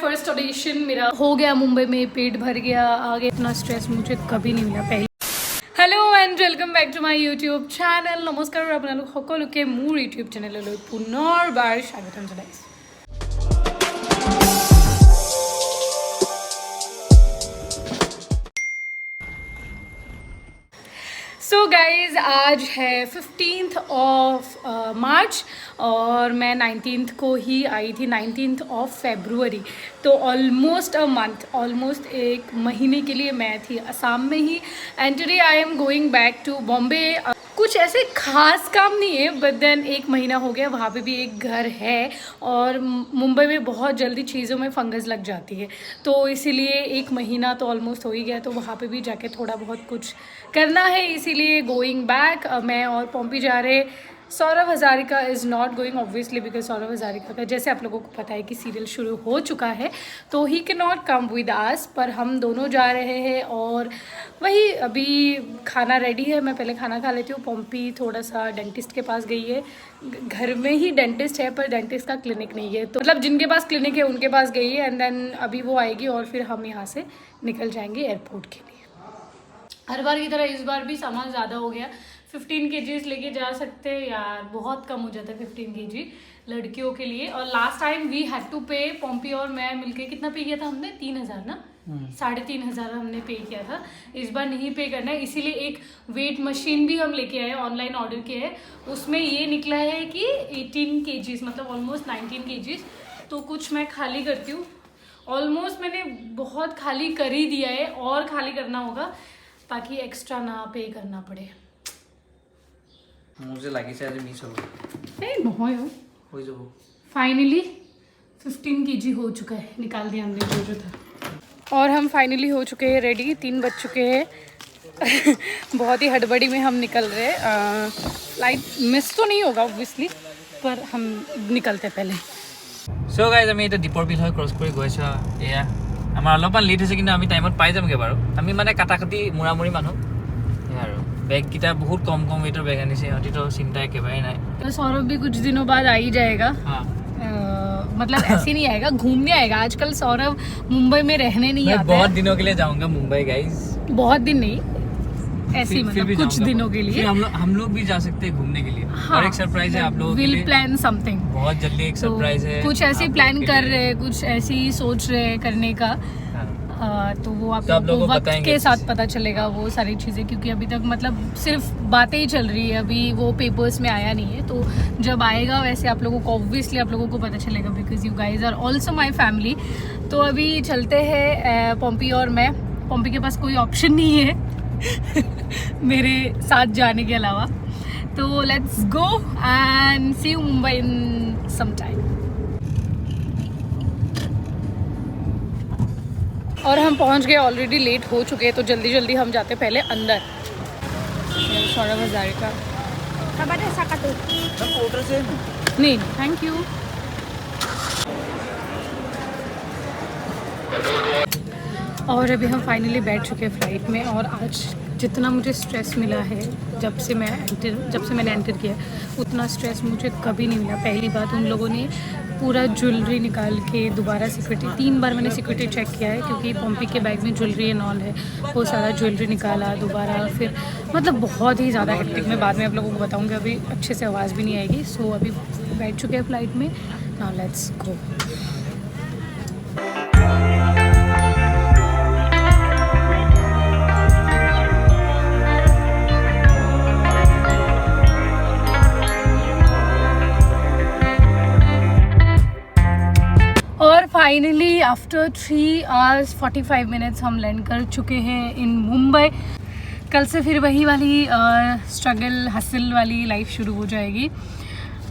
First audition मेरा हो गया मुंबई में, पेट भर गया, आगे इतना स्ट्रेस मुझे कभी नहीं मिला पहले। Hello and welcome back to my YouTube channel. नमस्कार আপোনালোক সকলোকে মোৰ ইউটিউব চেনেললৈ পুনৰবাৰ স্বাগতম জনাইছোঁ। सो गाइज़ आज है 15th ऑफ मार्च और मैं 19th को ही आई थी, 19th ऑफ फरवरी। तो ऑलमोस्ट अ मंथ, ऑलमोस्ट एक महीने के लिए मैं थी असम में ही। And today I am going back to Bombay. कुछ ऐसे खास काम नहीं है, बट देन एक महीना हो गया, वहाँ पे भी एक घर है और मुंबई में बहुत जल्दी चीज़ों में फंगस लग जाती है, तो इसीलिए एक महीना तो ऑलमोस्ट हो ही गया। तो वहाँ पे भी जाके थोड़ा बहुत कुछ करना है, इसीलिए गोइंग बैक। मैं और पॉम्पी जा रहे। Saurabh Hazarika is not going obviously, because Saurabh Hazarika का जैसे आप लोगों को पता है कि सीरियल शुरू हो चुका है, तो he can not come with us. पर हम दोनों जा रहे हैं और वही अभी खाना रेडी है। मैं पहले खाना खा लेती हूँ। पॉम्पी थोड़ा सा डेंटिस्ट के पास गई है, घर में ही डेंटिस्ट है पर डेंटिस्ट का क्लिनिक नहीं है, तो मतलब जिनके पास क्लिनिक है उनके पास गई है। एंड देन अभी वो आएगी और फिर हम यहाँ से निकल जाएंगे एयरपोर्ट के लिए। हर बार की तरह इस बार भी सामान ज़्यादा हो गया। 15 kgs लेके जा सकते हैं यार, बहुत कम हो जाता है 15 kg लड़कियों के लिए। और last time we had to pay, Pompi और मैं मिलके कितना पे किया था हमने? 3000 ना, 3500 हमने पे किया था। इस बार नहीं पे करना है, इसीलिए एक वेट मशीन भी हम लेके आए, ऑनलाइन ऑर्डर किया है। उसमें ये निकला है कि 18 kgs, मतलब ऑलमोस्ट 19 kgs। तो कुछ मैं खाली करती हूँ। ऑलमोस्ट मैंने बहुत खाली कर ही दिया है और खाली करना होगा ताकि एक्स्ट्रा ना पे करना पड़े। मुझे लगी से आज मिस हो নহয় हो जाओ। फाइनली 15 kg हो चुका है, निकाल दिया हमने जो था। और हम फाइनली हो चुके हैं रेडी, 3 बज चुके हैं। बहुत ही हड़बड़ी में हम निकल रहे हैं। फ्लाइट मिस तो नहीं होगा ऑब्वियसली, पर हम निकलते पहले। सो गाइज আমি এটা দীপৰ বিল হৈ ক্ৰছ কৰি গৈছো। এয়া আমাৰ অলপমান লেট হৈছে, কিন্তু আমি টাইমত পাই যামগে বাৰু। আমি মানে কাটাকাটি মুৰামুৰি মানুহ আৰু बैग किता बहुत कम वेटर बैग आनी से तो चिंता एकेबारे ना। तो सौरभ भी कुछ दिनों बाद आ ही जाएगा। हाँ। मतलब ऐसे नहीं आएगा, घूमने आएगा। आजकल सौरभ मुंबई में रहने नहीं आता है। बहुत दिनों के लिए जाऊंगा मुंबई गाइस। बहुत दिन नहीं, ऐसे मतलब कुछ दिनों के लिए। हम लोग भी जा सकते हैं घूमने के लिए। हाँ, और एक सरप्राइज है आप लोगों के लिए। विल प्लान समथिंग, बहुत जल्दी एक सरप्राइज है। कुछ ऐसे प्लान कर रहे हैं, कुछ ऐसे ही सोच रहे हैं करने का। तो वो आप लोगों को वक्त के साथ पता चलेगा वो सारी चीज़ें, क्योंकि अभी तक मतलब सिर्फ बातें ही चल रही है, अभी वो पेपर्स में आया नहीं है। तो जब आएगा वैसे आप लोगों को ऑब्वियसली आप लोगों को पता चलेगा, because you guys are also my family. तो अभी चलते हैं पॉम्पी और मैं। पॉम्पी के पास कोई ऑप्शन नहीं है मेरे साथ जाने के अलावा। तो let's go and see you Mumbai in some time. और हम पहुंच गए, ऑलरेडी लेट हो चुके हैं, तो जल्दी जल्दी हम जाते पहले अंदर। सौरभ हजारिका नहीं, थैंक यू। और अभी हम फाइनली बैठ चुके हैं फ्लाइट में। और आज जितना मुझे स्ट्रेस मिला है जब से मैंने एंटर किया, उतना स्ट्रेस मुझे कभी नहीं मिला। पहली बात, उन लोगों ने पूरा ज्वेलरी निकाल के दोबारा सिक्योरिटी, 3 बार मैंने सिक्योरिटी चेक किया है, क्योंकि पॉम्पी के बैग में ज्वेलरी एंड ऑल है। वो सारा ज्वेलरी निकाला दोबारा, फिर मतलब बहुत ही ज़्यादा हेक्टिक। मैं बाद में आप लोगों को बताऊँगी, अभी अच्छे से आवाज़ भी नहीं आएगी। सो अभी बैठ चुके हैं फ्लाइट में। Now let's go. और फाइनली आफ्टर 3 hours 45 minutes हम लैंड कर चुके हैं इन मुंबई। कल से फिर वही वाली स्ट्रगल हसल वाली लाइफ शुरू हो जाएगी।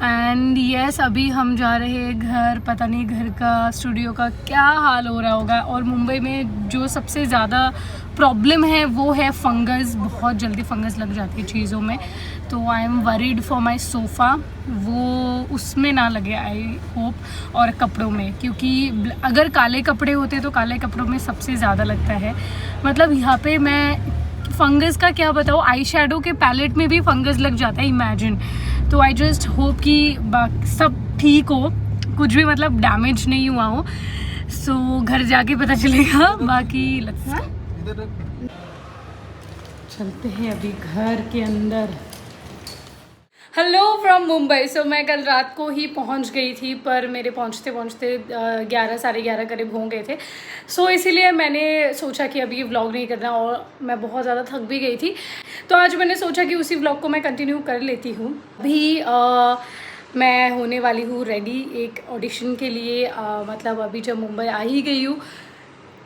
एंड यस, अभी हम जा रहे हैं घर। पता नहीं घर का, स्टूडियो का क्या हाल हो रहा होगा। और मुंबई में जो सबसे ज़्यादा प्रॉब्लम है वो है फंगस। बहुत जल्दी फंगस लग जाती है चीज़ों में, तो I am worried for my sofa, वो उसमें ना लगे आई होप। और कपड़ों में, क्योंकि अगर काले कपड़े होते तो काले कपड़ों में सबसे ज़्यादा लगता है। मतलब यहाँ पे मैं फंगस का क्या बताऊँ, आई शेडो के पैलेट में भी फंगस लग जाता है, इमेजिन। तो आई जस्ट होप कि सब ठीक हो, कुछ भी मतलब डैमेज नहीं हुआ हो। सो घर जाके पता चलेगा, बाकी चलते हैं अभी घर के अंदर। Hello from Mumbai. सो मैं कल रात को ही पहुंच गई थी, पर मेरे पहुंचते पहुंचते 11 साढ़े 11 करीब हो गए थे। सो इसीलिए मैंने सोचा कि अभी व्लॉग नहीं करना, और मैं बहुत ज़्यादा थक भी गई थी, तो आज मैंने सोचा कि उसी व्लॉग को मैं कंटिन्यू कर लेती हूँ। अभी मैं होने वाली हूँ रेडी एक ऑडिशन के लिए, मतलब अभी जब मुंबई आ ही गई हूँ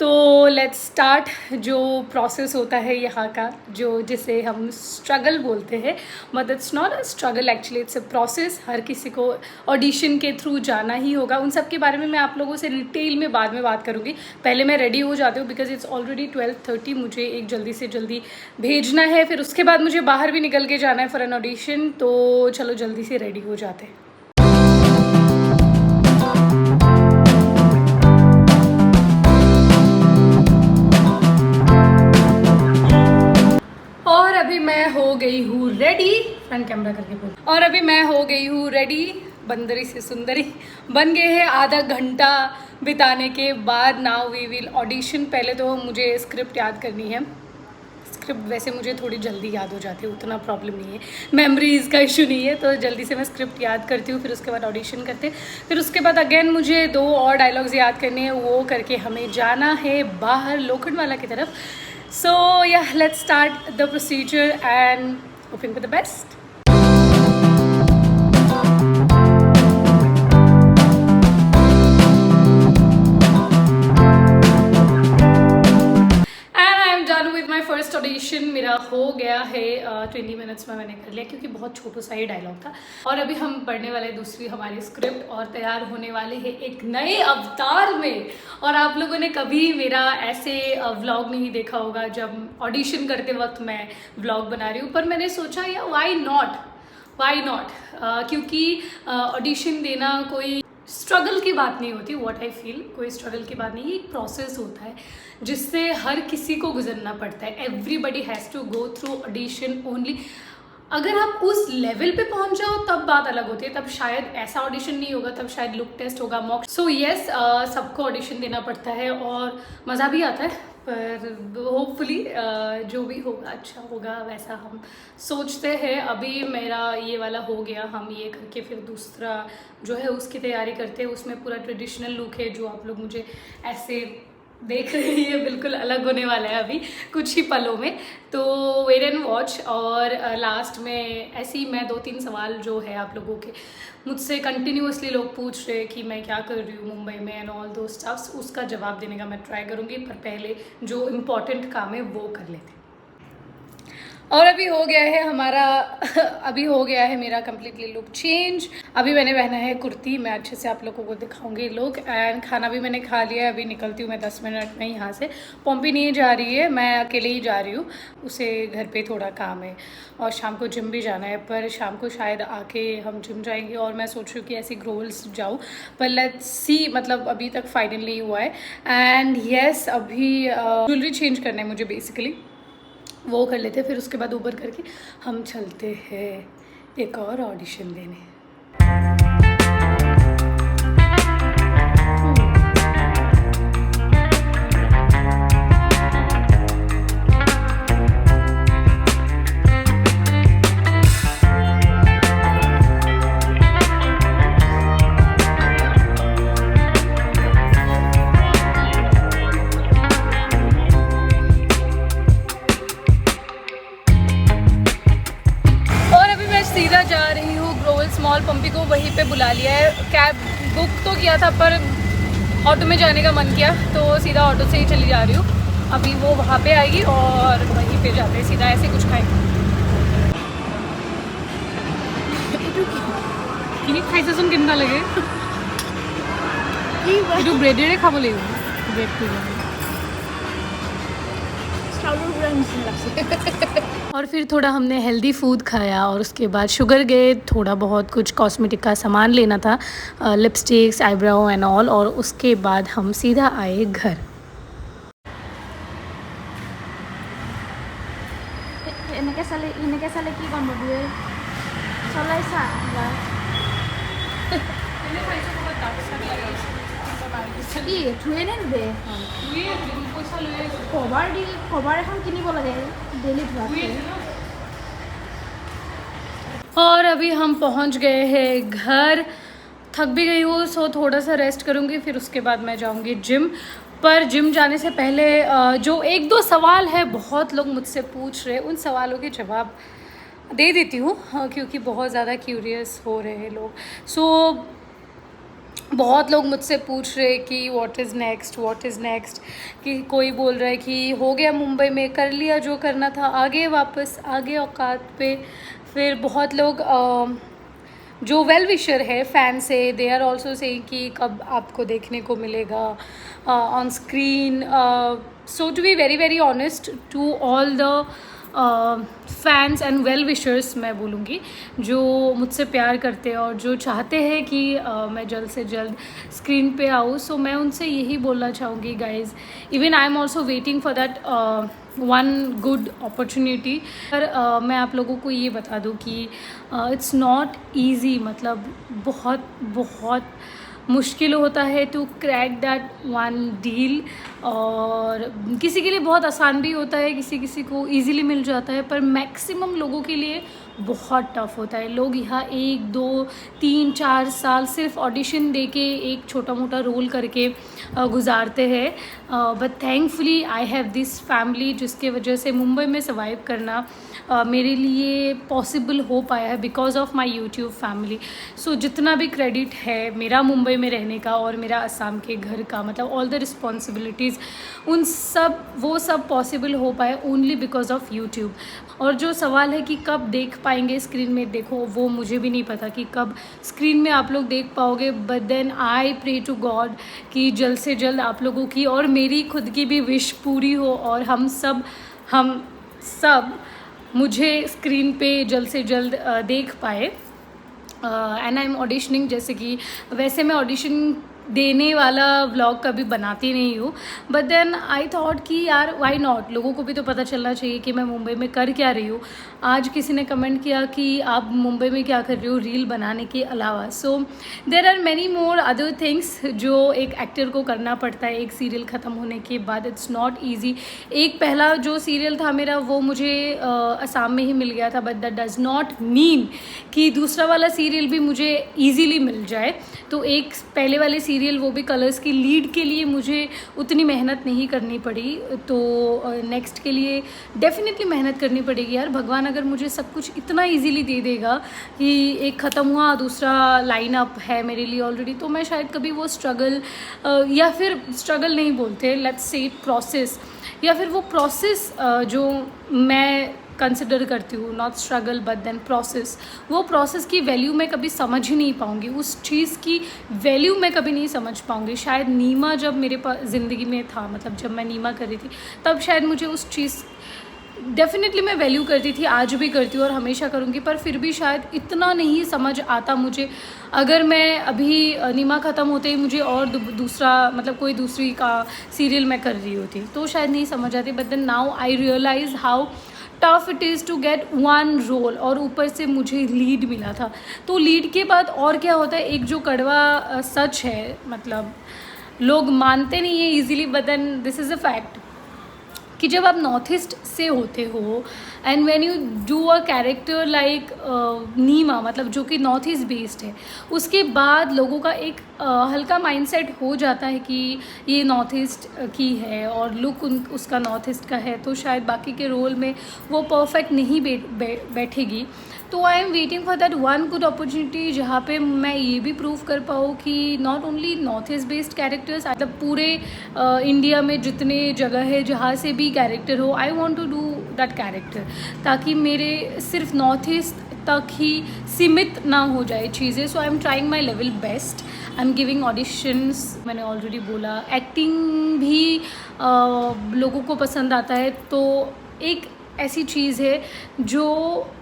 तो लेट्स स्टार्ट। जो प्रोसेस होता है यहाँ का, जिसे हम स्ट्रगल बोलते हैं, but it's not a struggle actually, it's a process. हर किसी को ऑडिशन के थ्रू जाना ही होगा। उन सब के बारे में मैं आप लोगों से डिटेल में बाद में बात करूँगी। पहले मैं रेडी हो जाती हूँ, बिकॉज इट्स ऑलरेडी 12:30। मुझे एक जल्दी से जल्दी भेजना है, फिर उसके बाद मुझे बाहर भी निकल के जाना है फॉर एन ऑडिशन। तो चलो जल्दी से रेडी हो जाते हैं। अभी मैं हो गई हूँ रेडी, फ्रंट कैमरा करके बोल। और अभी मैं हो गई हूँ रेडी, बंदरी से सुंदरी बन गए हैं आधा घंटा बिताने के बाद। Now we will audition. पहले तो मुझे स्क्रिप्ट याद करनी है। स्क्रिप्ट वैसे मुझे थोड़ी जल्दी याद हो जाती है, उतना प्रॉब्लम नहीं है, मेमोरीज का इशू नहीं है, तो जल्दी से मैं स्क्रिप्ट याद करती हूँ, फिर उसके बाद ऑडिशन करते हैं। फिर उसके बाद अगेन मुझे 2 और डायलॉग्स याद करने हैं, वो करके हमें जाना है बाहर लोखंडवाला की तरफ। So yeah, let's start the procedure and hoping for the best. First audition मेरा हो गया है 20 मिनट्स में मैंने कर लिया, क्योंकि बहुत छोटा सा ही डायलॉग था। और अभी हम पढ़ने वाले दूसरी हमारी स्क्रिप्ट और तैयार होने वाले हैं एक नए अवतार में। और आप लोगों ने कभी मेरा ऐसे व्लॉग नहीं देखा होगा जब ऑडिशन करते वक्त मैं व्लॉग बना रही हूँ, पर मैंने सोचा या वाई नॉट, क्योंकि ऑडिशन देना कोई स्ट्रगल की बात नहीं होती। व्हाट आई फील, कोई स्ट्रगल की बात नहीं, एक प्रोसेस होता है जिससे हर किसी को गुजरना पड़ता है। Everybody has to go through audition only. अगर आप उस लेवल पे पहुंच जाओ तब बात अलग होती है, तब शायद ऐसा ऑडिशन नहीं होगा, तब शायद लुक टेस्ट होगा, मॉक। सो यस, सबको ऑडिशन देना पड़ता है और मज़ा भी आता है, पर होपफुली जो भी होगा अच्छा होगा, वैसा हम सोचते हैं। अभी मेरा ये वाला हो गया, हम ये करके फिर दूसरा जो है उसकी तैयारी करते हैं। उसमें पूरा ट्रेडिशनल लुक है, जो आप लोग मुझे ऐसे देख रहे हैं, बिल्कुल अलग होने वाला है अभी कुछ ही पलों में। तो वेट एंड वॉच। और लास्ट में ऐसे ही मैं 2-3 सवाल जो है आप लोगों के मुझसे कंटिन्यूसली लोग पूछ रहे हैं कि मैं क्या कर रही हूँ मुंबई में एंड ऑल दो स्टफ्स, उसका जवाब देने का मैं ट्राई करूँगी। पर पहले जो इम्पोर्टेंट काम है वो कर लेते हैं। और अभी हो गया है हमारा अभी हो गया है मेरा कम्प्लीटली लुक चेंज। अभी मैंने पहना है कुर्ती, मैं अच्छे से आप लोगों को दिखाऊंगी लुक। एंड खाना भी मैंने खा लिया है, अभी निकलती हूँ मैं 10 मिनट में यहाँ से। पॉम्पी नहीं जा रही है, मैं अकेले ही जा रही हूँ, उसे घर पे थोड़ा काम है और शाम को जिम भी जाना है। पर शाम को शायद आके हम जिम जाएंगे और मैं सोच रही हूँ कि ऐसी ग्रोल्स जाऊँ, पर लेट्स सी, मतलब अभी तक फाइनली हुआ है। एंड येस, अभी ज्वेलरी चेंज करना है मुझे बेसिकली, वो कर लेते हैं। फिर उसके बाद ऊबर करके हम चलते हैं एक और ऑडिशन देने। सीधा जा रही हूँ ग्रोवल स्मॉल। पम्पी को वहीं पे बुला लिया है, कैब बुक तो किया था पर ऑटो में जाने का मन किया तो सीधा ऑटो से ही चली जा रही हूँ। अभी वो वहाँ पे आएगी और वहीं पे जाते हैं सीधा ऐसे कुछ खाएंगे। खाइसेचোन केनेকুৱা লাগে এইটো ব্ৰেডেৰে খাব লাগিব। ব্ৰেডটো और फिर थोड़ा हमने हेल्दी फूड खाया और उसके बाद शुगर गए, थोड़ा बहुत कुछ कॉस्मेटिक का सामान लेना था, लिपस्टिक्स, आईब्रो एंड ऑल। और उसके बाद हम सीधा आए घर। কি থুৱে নে নুধুৱে কভাৰ এখন কিনিব লাগে ডেইলি ধোৱাতকৈ। और अभी हम पहुंच गए हैं घर। थक भी गई हूँ, सो थोड़ा सा रेस्ट करूँगी, फिर उसके बाद मैं जाऊँगी जिम। पर जिम जाने से पहले जो एक दो सवाल है बहुत लोग मुझसे पूछ रहे, उन सवालों के जवाब दे देती हूँ क्योंकि बहुत ज़्यादा क्यूरियस हो रहे हैं लोग। सो बहुत लोग मुझसे पूछ रहे कि व्हाट इज़ नेक्स्ट, कि कोई बोल रहा है कि हो गया मुंबई में, कर लिया जो करना था, आगे वापस आगे औकात पे। फिर बहुत लोग जो वेल विशर है फैंस है, दे आर ऑल्सो से कि कब आपको देखने को मिलेगा on screen. So to be very very honest to all the fans and well wishers मैं बोलूँगी, जो मुझसे प्यार करते हैं और जो चाहते हैं कि मैं जल्द से जल्द स्क्रीन पे आऊँ, सो मैं उनसे यही बोलना चाहूँगी guys, even I am also waiting for that one good opportunity. पर मैं आप लोगों को ये बता दूँ कि इट्स नॉट ईजी, मतलब बहुत बहुत मुश्किल होता है to crack that one deal. और किसी के लिए बहुत आसान भी होता है, किसी को इजीली मिल जाता है, पर मैक्सिमम लोगों के लिए बहुत टफ होता है। लोग यहाँ 1 2 3 4 साल सिर्फ ऑडिशन दे के एक छोटा मोटा रोल करके गुजारते हैं। But thankfully I have this family, जिसके वजह से मुंबई में सर्वाइव करना मेरे लिए पॉसिबल हो पाया है because of my YouTube family. So जितना भी क्रेडिट है मेरा मुंबई में रहने का और मेरा असम के घर का, मतलब ऑल द रिस्पॉन्सिबिलिटीज़, वो सब पॉसिबल हो पाए ओनली बिकॉज ऑफ यूट्यूब। और जो सवाल है कि कब देख पाएंगे स्क्रीन में, देखो वो मुझे भी नहीं पता कि कब स्क्रीन में आप लोग देख पाओगे, but then I pray to God कि जल्द से जल्द आप लोगों की और मेरी खुद की भी विश पूरी हो और हम सब मुझे स्क्रीन पे जल्द से जल्द देख पाए। एंड आई एम ऑडिशनिंग, जैसे कि वैसे मैं ऑडिशन देने वाला व्लॉग कभी बनाती नहीं हूँ, बट देन आई थॉट कि यार वाई नॉट, लोगों को भी तो पता चलना चाहिए कि मैं मुंबई में कर क्या रही हूँ। आज किसी ने कमेंट किया कि आप मुंबई में क्या कर रही हो रील बनाने के अलावा। So there are many more other things जो एक एक्टर को करना पड़ता है एक सीरियल ख़त्म होने के बाद। It's not easy. एक पहला जो सीरियल था मेरा वो मुझे असम में ही मिल गया था, but that does not mean कि दूसरा वाला सीरियल भी मुझे ईजीली मिल जाए। तो एक पहले वाले सीरियल, वो भी कलर्स की लीड के लिए मुझे उतनी मेहनत नहीं करनी पड़ी, तो नेक्स्ट के लिए डेफिनेटली मेहनत करनी पड़ेगी यार। भगवान अगर मुझे सब कुछ इतना इजीली दे देगा कि एक ख़त्म हुआ दूसरा लाइन अप है मेरे लिए ऑलरेडी, तो मैं शायद कभी वो स्ट्रगल, या फिर स्ट्रगल नहीं बोलते, लेट्स से प्रोसेस, या फिर वो प्रोसेस जो मैं कंसिडर करती हूँ, not struggle but then process, वो प्रोसेस की वैल्यू मैं कभी समझ ही नहीं पाऊँगी, उस चीज़ की वैल्यू मैं कभी नहीं समझ पाऊँगी। शायद नीमा जब मेरे पास ज़िंदगी में था, मतलब जब मैं नीमा कर रही थी, तब शायद मुझे उस चीज़ डेफिनेटली मैं वैल्यू करती थी, आज भी करती हूँ और हमेशा करूँगी, पर फिर भी शायद इतना नहीं समझ आता मुझे। अगर मैं अभी नीमा ख़त्म होते ही मुझे और दूसरा, मतलब कोई दूसरी का सीरियल मैं कर रही होती, तो शायद नहीं समझ आती। But then now I realise how tough it is to get one role, और ऊपर से मुझे लीड मिला था। तो लीड के बाद और क्या होता है, एक जो कड़वा सच है, मतलब लोग मानते नहीं है easily, but then this is a fact कि जब आप नॉर्थ ईस्ट से होते हो and when you do a character like Neema, मतलब जो कि नॉर्थ ईस्ट बेस्ड है, उसके बाद लोगों का एक हल्का माइंडसेट हो जाता है कि ये नॉर्थ ईस्ट की है और लुक उसका नॉर्थ ईस्ट का है, तो शायद बाकी के रोल में वो परफेक्ट नहीं बैठेगी। तो I am waiting for that one good opportunity जहाँ पे मैं ये भी प्रूव कर पाऊँ कि not only north east based characters, मतलब पूरे इंडिया में जितने जगह है जहाँ से भी कैरेक्टर हो, I want to do that character, ताकि मेरे सिर्फ नॉर्थ ईस्ट तक ही सीमित ना हो जाए चीज़ें। So I am trying my level best, I am giving auditions. मैंने ऑलरेडी बोला एक्टिंग भी लोगों को पसंद आता है, तो एक ऐसी चीज़ है जो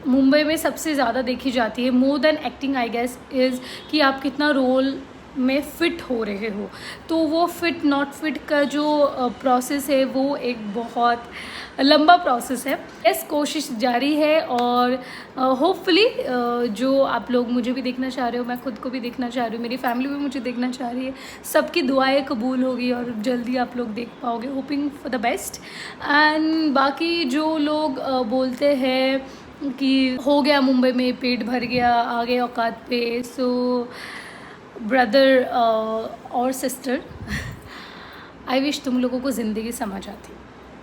मुंबई में सबसे ज़्यादा देखी जाती है, more than acting I guess, is कि आप कितना रोल में फ़िट हो रहे हो। तो वो फ़िट नॉट फ़िट का जो प्रोसेस है वो एक बहुत लंबा प्रोसेस है। यस, कोशिश जारी है और होपफुली जो आप लोग मुझे भी देखना चाह रहे हो, मैं खुद को भी देखना चाह रही हूँ, मेरी फैमिली भी मुझे देखना चाह रही है, सबकी दुआएं कबूल होगी और जल्दी आप लोग देख पाओगे। Hoping for the best. And बाकी जो लोग बोलते हैं कि हो गया मुंबई में, पेट भर गया, आ गए औकात पे, सो ब्रदर और सिस्टर आई विश तुम लोगों को ज़िंदगी समझ आती।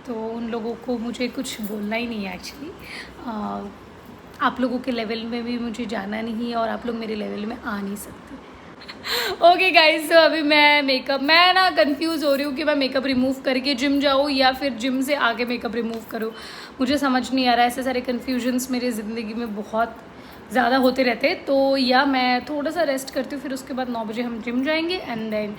तो उन लोगों को मुझे कुछ बोलना ही नहीं है एक्चुअली। आप लोगों के लेवल में भी मुझे जाना नहीं है और आप लोग मेरे लेवल में आ नहीं सकते। ओके गाइज, तो अभी मैं ना कंफ्यूज हो रही हूँ कि मैं मेकअप रिमूव करके जिम जाऊँ या फिर जिम से आगे मेकअप रिमूव करूँ। मुझे समझ नहीं आ रहा है, ऐसे सारे कन्फ्यूजन्स मेरी ज़िंदगी में बहुत ज़्यादा होते रहते। तो या मैं थोड़ा सा रेस्ट करती हूँ, फिर उसके बाद 9 बजे हम जिम जाएंगे। एंड देन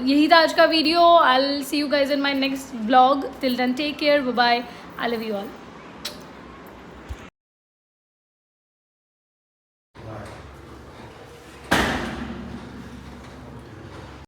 यही था आज का video. I will see you guys in my next blog. Till then take care, bye bye, I love you all.